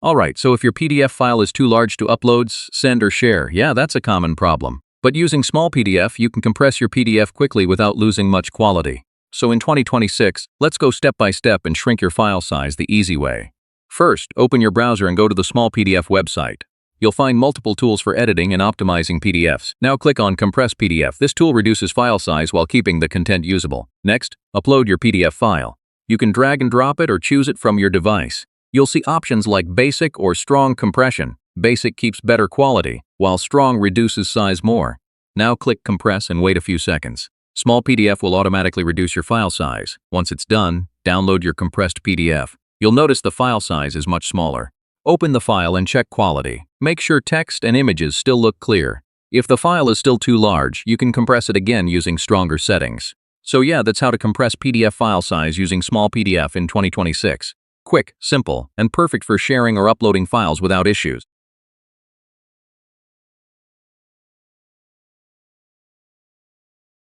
Alright, so if your PDF file is too large to upload, send or share, yeah, that's a common problem. But using Smallpdf, you can compress your PDF quickly without losing much quality. So in 2026, let's go step by step and shrink your file size the easy way. First, open your browser and go to the Smallpdf website. You'll find multiple tools for editing and optimizing PDFs. Now click on Compress PDF. This tool reduces file size while keeping the content usable. Next, upload your PDF file. You can drag and drop it or choose it from your device. You'll see options like Basic or Strong Compression. Basic keeps better quality, while Strong reduces size more. Now click Compress and wait a few seconds. Smallpdf will automatically reduce your file size. Once it's done, download your compressed PDF. You'll notice the file size is much smaller. Open the file and check quality. Make sure text and images still look clear. If the file is still too large, you can compress it again using stronger settings. So yeah, that's how to compress PDF file size using Smallpdf in 2026. Quick, simple, and perfect for sharing or uploading files without issues.